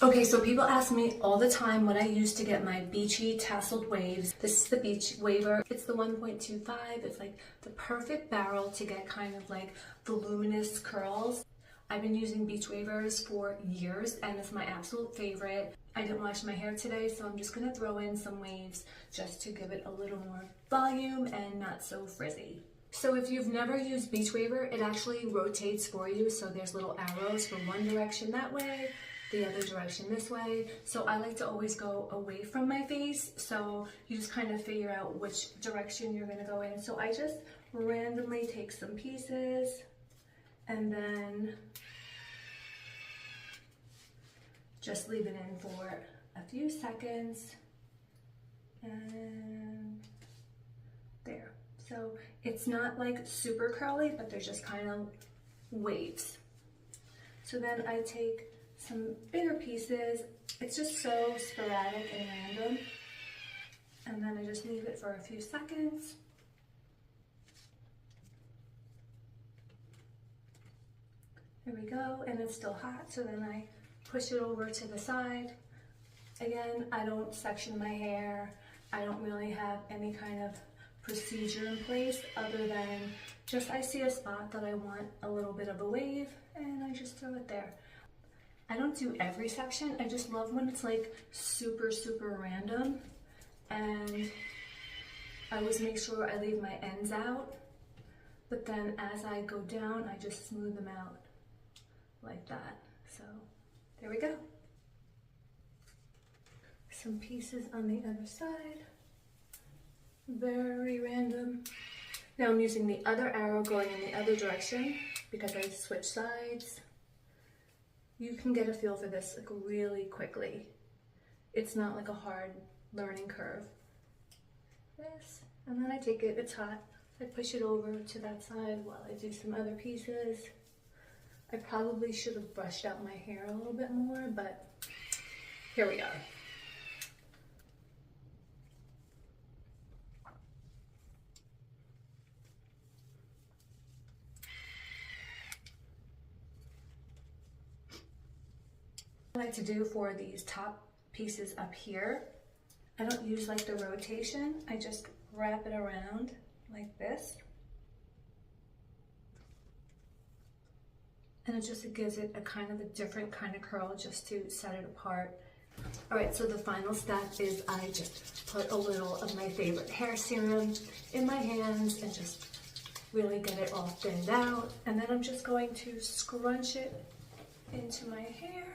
Okay, so people ask me all the time what I use to get my beachy tasseled waves. This is the Beachwaver. It's the 1.25. It's like the perfect barrel to get kind of like voluminous curls. I've been using Beachwavers for years and it's my absolute favorite. I didn't wash my hair today, so I'm just gonna throw in some waves just to give it a little more volume and not so frizzy. So if you've never used Beachwaver, it actually rotates for you. So there's little arrows for one direction that way, the other direction this way. So I like to always go away from my face. So you just kind of figure out which direction you're gonna go in. So I just randomly take some pieces and then just leave it in for a few seconds and there. So it's not like super curly, but they're just kind of waves. So then I take some bigger pieces. It's just so sporadic and random. And then I just leave it for a few seconds. There we go, and it's still hot, so then I push it over to the side. Again, I don't section my hair. I don't really have any kind of procedure in place other than just I see a spot that I want a little bit of a wave and I just throw it there. I don't do every section. I just love when it's like super random, and I always make sure I leave my ends out, but then as I go down I just smooth them out like that. So there we go. Some pieces on the other side. Very random. Now I'm using the other arrow going in the other direction because I switch sides. You can get a feel for this like really quickly. It's not like a hard learning curve. This, and then I take it, it's hot. I push it over to that side while I do some other pieces. I probably should have brushed out my hair a little bit more, but here we are. I like to do for these top pieces up here, I don't use like the rotation, I just wrap it around like this. And it just gives it a kind of a different kind of curl just to set it apart. All right, so the final step is I just put a little of my favorite hair serum in my hands and just really get it all thinned out. And then I'm just going to scrunch it into my hair.